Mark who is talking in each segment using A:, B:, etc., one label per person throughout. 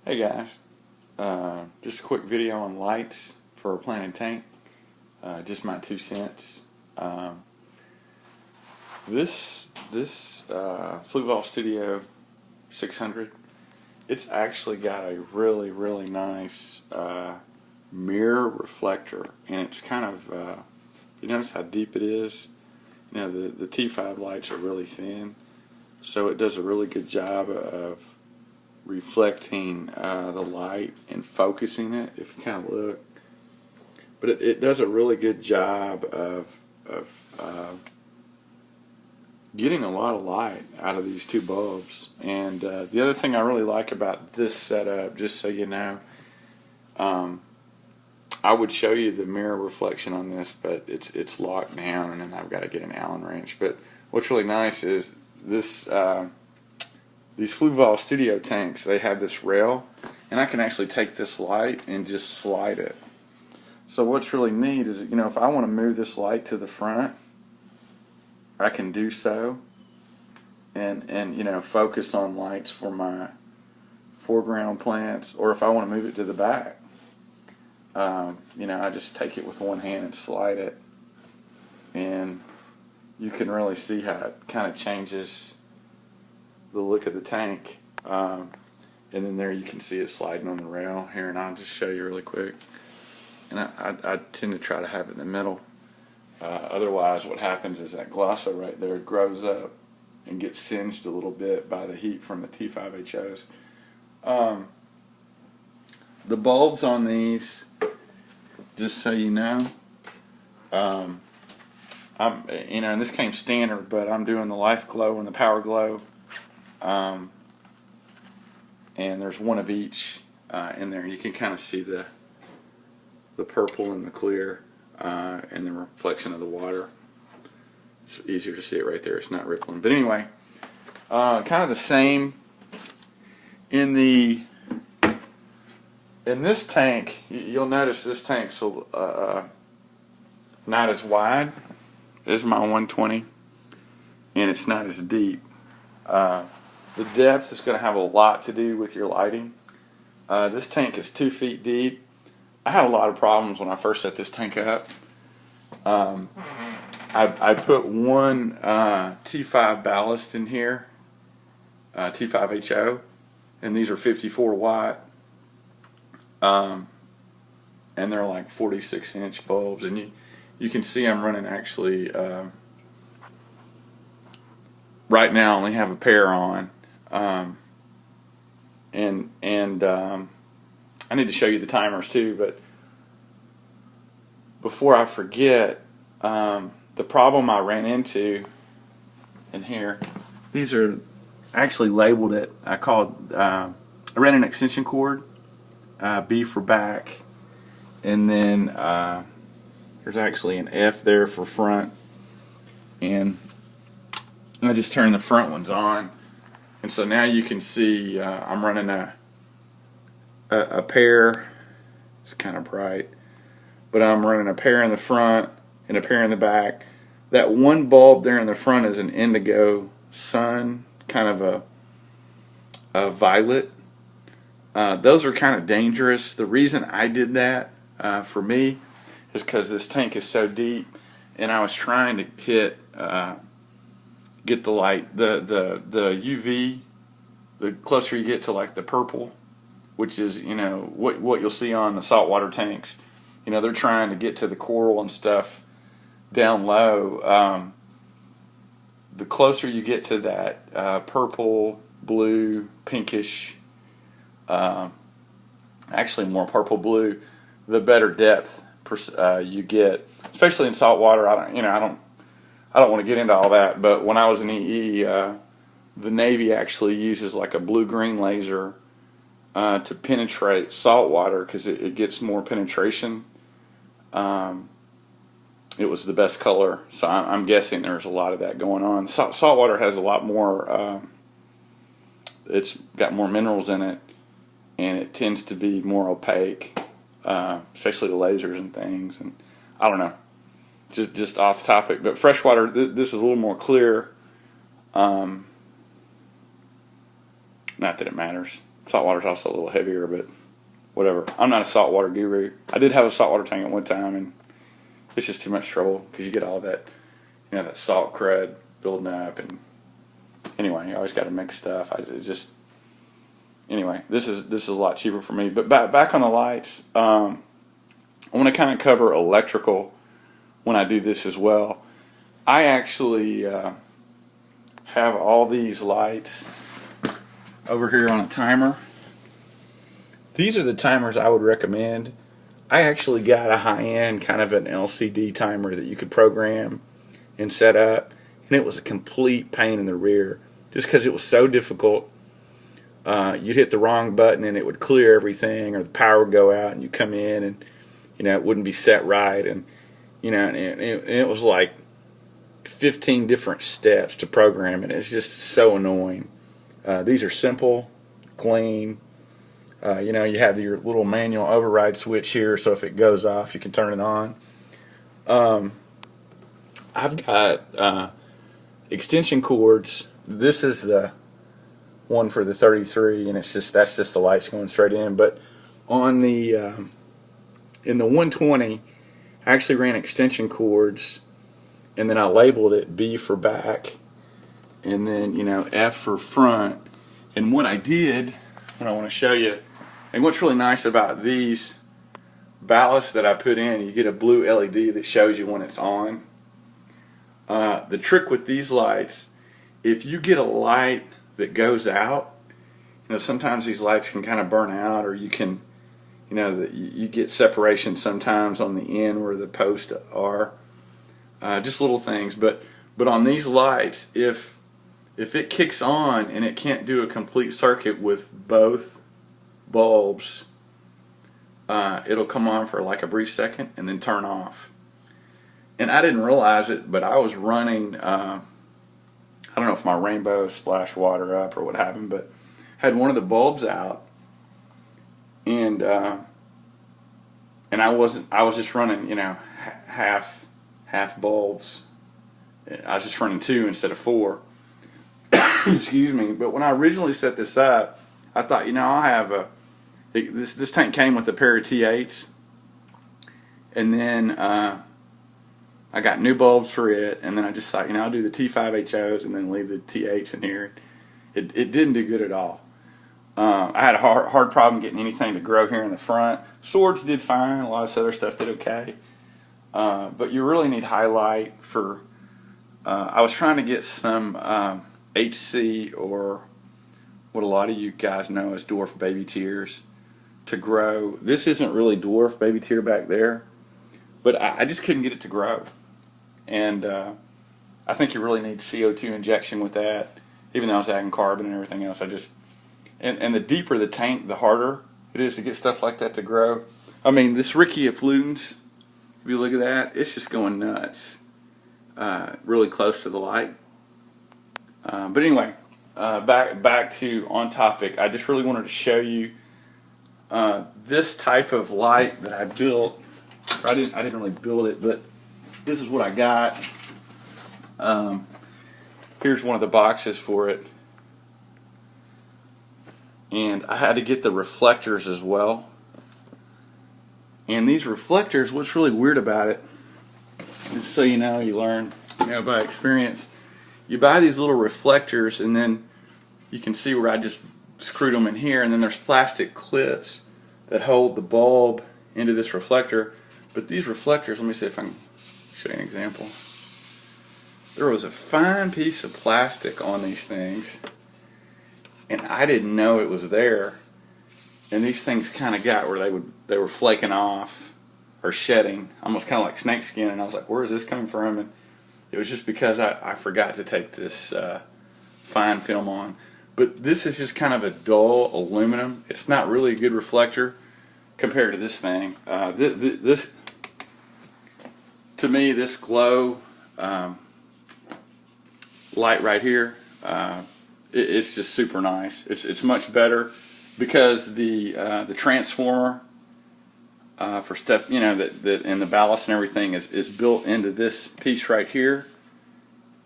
A: Hey guys, just a quick video on lights for a planted tank. Just my 2 cents. This Fluval Studio 600, it's actually got a really nice mirror reflector, and it's kind of you notice how deep it is. You know, the T5 lights are really thin, so it does a really good job of reflecting the light and focusing it, if you kind of look. But it does a really good job of getting a lot of light out of these two bulbs. And the other thing I really like about this setup, just so you know, I would show you the mirror reflection on this, but it's locked down, and then I've got to get an Allen wrench. But what's really nice is this. These Fluval Studio tanks, they have this rail, and I can actually take this light and just slide it. So what's really neat is, you know, if I want to move this light to the front, I can do so, and you know, focus on lights for my foreground plants, or if I want to move it to the back, you know, I just take it with one hand and slide it, and you can really see how it kind of changes the look of the tank. And then there you can see it sliding on the rail here, and I'll just show you really quick. And I tend to try to have it in the middle. Otherwise what happens is that glossa right there grows up and gets singed a little bit by the heat from the T5HOs. The bulbs on these, just so you know, and this came standard, but I'm doing the Life Glow and the Power Glow. And there's one of each in there. You can kind of see the purple and the clear and the reflection of the water. It's easier to see it right there. It's not rippling. But anyway, kind of the same in this tank. You'll notice this tank's not as wide as my 120, and it's not as deep. The depth is going to have a lot to do with your lighting. This tank is 2 feet deep. I had a lot of problems when I first set this tank up. I put one T5 ballast in here, T5HO, and these are 54 watt, and they're like 46-inch bulbs, and you can see I'm running actually. Right now I only have a pair on, and I need to show you the timers too, but before I forget, the problem I ran into in here, these are actually labeled it, I ran an extension cord, B for back, and then there's actually an F there for front, and I just turned the front ones on, and so now you can see I'm running a pair. It's kind of bright, but I'm running a pair in the front and a pair in the back. That one bulb there in the front is an indigo sun, kind of a violet. Those are kind of dangerous. The reason I did that for me is because this tank is so deep, and I was trying to get the light, the UV, the closer you get to like the purple, which is, you know, what you'll see on the saltwater tanks. You know, they're trying to get to the coral and stuff down low. The closer you get to that purple, blue, pinkish, actually more purple blue, the better depth you get, especially in saltwater. I don't want to get into all that, but when I was in EE, the Navy actually uses like a blue-green laser to penetrate salt water because it gets more penetration. It was the best color, so I'm guessing there's a lot of that going on. Salt water has a lot more, it's got more minerals in it, and it tends to be more opaque, especially the lasers and things, and I don't know. Just off topic, but freshwater, this is a little more clear. Not that it matters. Salt water's also a little heavier, but whatever. I'm not a saltwater guru. I did have a saltwater tank at one time, and it's just too much trouble because you get all that, that salt crud building up. And anyway, you always got to mix stuff. Anyway, this is a lot cheaper for me. But back on the lights, I want to kind of cover electrical when I do this as well. I actually have all these lights over here on a timer. These are the timers I would recommend. I actually got a high-end kind of an LCD timer that you could program and set up, and it was a complete pain in the rear just because it was so difficult. You'd hit the wrong button and it would clear everything, or the power would go out and you come in and it wouldn't be set right, and and it was like 15 different steps to program it. It's just so annoying. These are simple, clean. You have your little manual override switch here, so if it goes off, you can turn it on. I've got extension cords. This is the one for the 33, and that's just the lights going straight in. But on the in the 120, I actually ran extension cords, and then I labeled it B for back, and then F for front. And what I did, what I want to show you, and what's really nice about these ballasts that I put in, you get a blue LED that shows you when it's on. The trick with these lights, if you get a light that goes out, sometimes these lights can kind of burn out, or you can, you get separation sometimes on the end where the posts are. Just little things, but on these lights, if it kicks on and it can't do a complete circuit with both bulbs, it'll come on for like a brief second and then turn off. And I didn't realize it, but I was running, I don't know if my rainbow splashed water up or what happened, but had one of the bulbs out, and I was just running, half bulbs. I was just running 2 instead of 4. Excuse me. But when I originally set this up, I thought, I'll have this tank came with a pair of T8s, and then I got new bulbs for it, and then I just thought, I'll do the T5HOs and then leave the T8s in here. It didn't do good at all. I had a hard problem getting anything to grow here in the front. Swords did fine. A lot of this other stuff did okay. But you really need highlight for, I was trying to get some HC, or what a lot of you guys know as dwarf baby tears, to grow. This isn't really dwarf baby tear back there, but I just couldn't get it to grow. And I think you really need CO2 injection with that, even though I was adding carbon and everything else. And the deeper the tank, the harder it is to get stuff like that to grow. I mean, this Rickia Flutens, if you look at that, it's just going nuts. Really close to the light. But anyway, back to on topic. I just really wanted to show you this type of light that I built. I didn't really build it, but this is what I got. Here's one of the boxes for it. And I had to get the reflectors as well. And these reflectors, what's really weird about it, just so you know, you learn by experience, you buy these little reflectors, and then you can see where I just screwed them in here, and then there's plastic clips that hold the bulb into this reflector. But these reflectors, let me see if I can show you an example. There was a fine piece of plastic on these things, and I didn't know it was there. And these things kind of got where they were flaking off or shedding, almost kind of like snake skin. And I was like, where is this coming from? And it was just because I forgot to take this fine film on. But this is just kind of a dull aluminum. It's not really a good reflector compared to this thing. This, to me, this glow light right here, it's just super nice. It's much better because the transformer for step, that and the ballast and everything is built into this piece right here,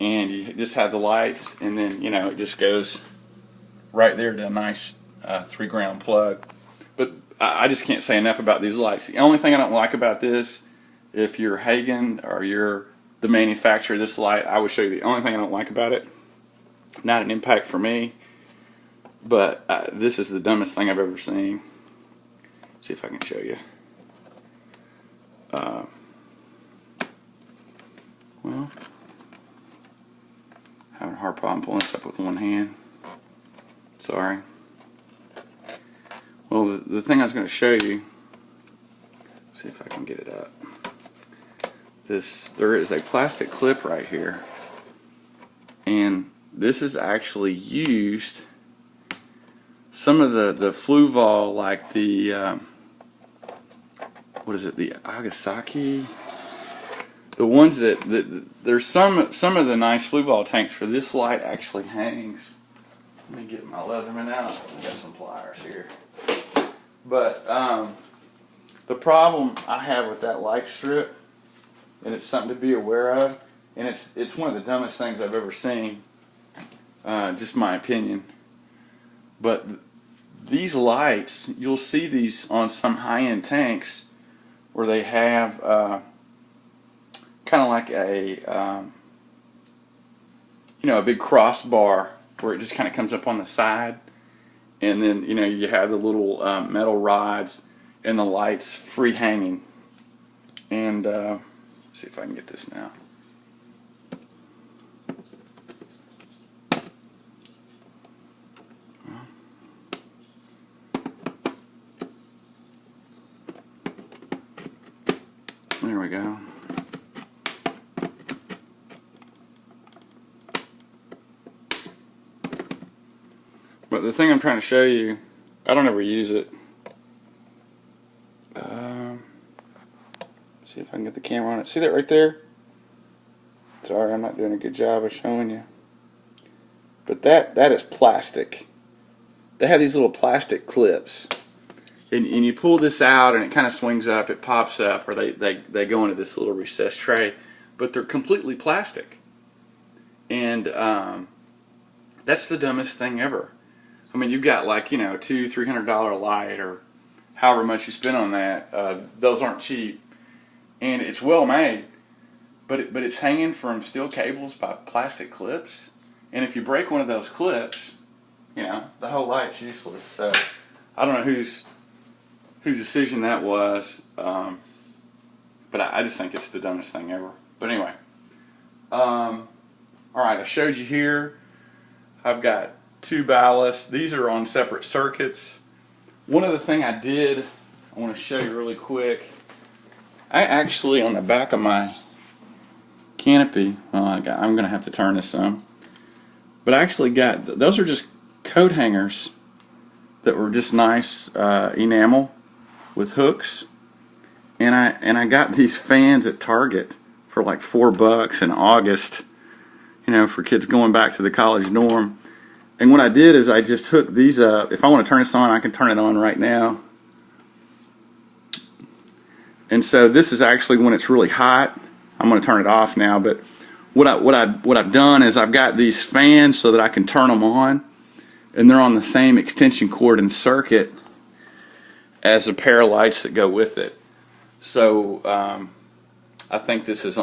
A: and you just have the lights, and then it just goes right there to a nice 3-ground plug. But I just can't say enough about these lights. The only thing I don't like about this, if you're Hagen or you're the manufacturer of this light, I would show you the only thing I don't like about it. Not an impact for me, but this is the dumbest thing I've ever seen. See if I can show you. Well, having a hard problem pulling this up with one hand. Sorry. Well, the thing I was going to show you, see if I can get it up. There is a plastic clip right here, and this is actually used. Some of the Fluval, like the what is it, the Agasaki, the ones that there's some of the nice Fluval tanks where this light actually hangs. Let me get my Leatherman out. I've got some pliers here. But the problem I have with that light strip, and it's something to be aware of, and it's one of the dumbest things I've ever seen, just my opinion. But these lights, you'll see these on some high-end tanks where they have kind of like a a big crossbar where it just kind of comes up on the side, and then you have the little metal rods and the lights free hanging. And see if I can get this now. There we go. But the thing I'm trying to show you, I don't ever use it. See if I can get the camera on it. See that right there? Sorry, I'm not doing a good job of showing you. But that is plastic. They have these little plastic clips. And you pull this out and it kind of swings up, it pops up, or they go into this little recessed tray. But they're completely plastic. And that's the dumbest thing ever. I mean, you've got like, $200-300 light or however much you spend on that. Those aren't cheap. And it's well made. But it's hanging from steel cables by plastic clips. And if you break one of those clips, the whole light's useless. So I don't know whose decision that was. But I just think it's the dumbest thing ever. But anyway. Alright, I showed you here. I've got 2 ballasts. These are on separate circuits. One other thing I did, I want to show you really quick. I actually, on the back of my canopy, well, I'm going to have to turn this some. But I actually got, those are just coat hangers that were just nice enamel with hooks. And I got these fans at Target for like $4 in August, for kids going back to the college dorm. And what I did is I just hooked these up. If I want to turn this on, I can turn it on right now. And so this is actually when it's really hot. I'm going to turn it off now, but what I've done is I've got these fans so that I can turn them on, and they're on the same extension cord and circuit as a pair of lights that go with it. So I think this is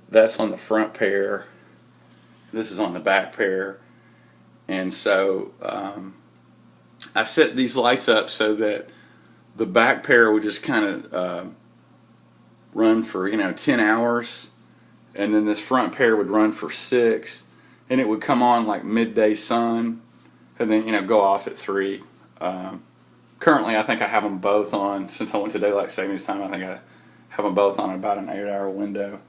A: that's on the front pair. This is on the back pair. And so I set these lights up so that the back pair would just kind of run for 10 hours, and then this front pair would run for 6, and it would come on like midday sun, and then go off at 3. Currently, I think I have them both on. Since I went to daylight savings time, I think I have them both on about an 8-hour window.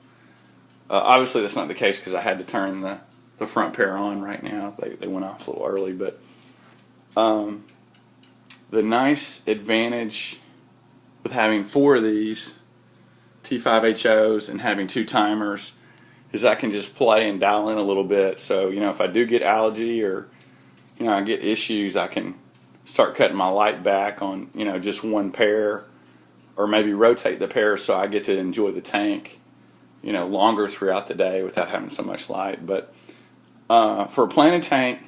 A: Obviously, that's not the case because I had to turn the front pair on right now. They went off a little early, but the nice advantage with having 4 of these T5HOs and having 2 timers is I can just play and dial in a little bit. So if I do get allergy or I get issues, I can start cutting my light back on just one pair, or maybe rotate the pair so I get to enjoy the tank longer throughout the day without having so much light. But for a planted tank,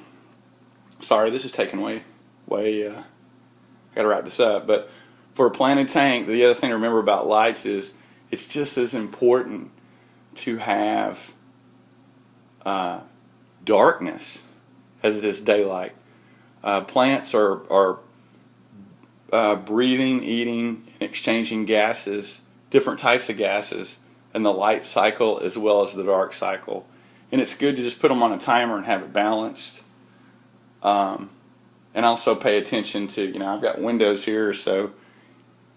A: sorry, this is taking way got to wrap this up. But for a planted tank, the other thing to remember about lights is it's just as important to have darkness as it is daylight. Plants are breathing, eating, and exchanging gases, different types of gases, in the light cycle as well as the dark cycle. And it's good to just put them on a timer and have it balanced. And also pay attention to, I've got windows here, so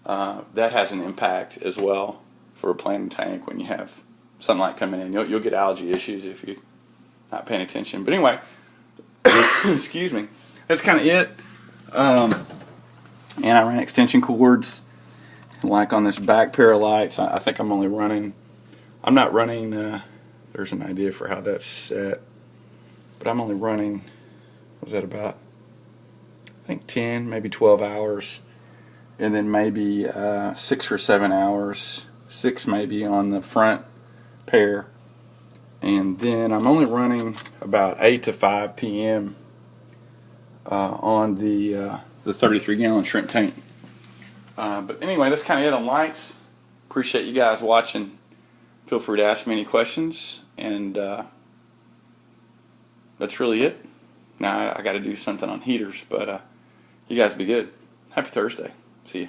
A: that has an impact as well for a planting tank when you have sunlight coming in. You'll get algae issues if you're not paying attention. But anyway, excuse me, that's kind of it. And I ran extension cords. Like on this back pair of lights, I think I'm not running, there's an idea for how that's set, but I'm only running, what was that about? I think 10, maybe 12 hours, and then maybe 6 or 7 hours, 6 maybe on the front pair, and then I'm only running about 8 to 5 p.m. On the 33-gallon shrimp tank. But anyway, that's kind of it on lights. Appreciate you guys watching. Feel free to ask me any questions, and that's really it. Now I got to do something on heaters, but you guys be good. Happy Thursday. See ya.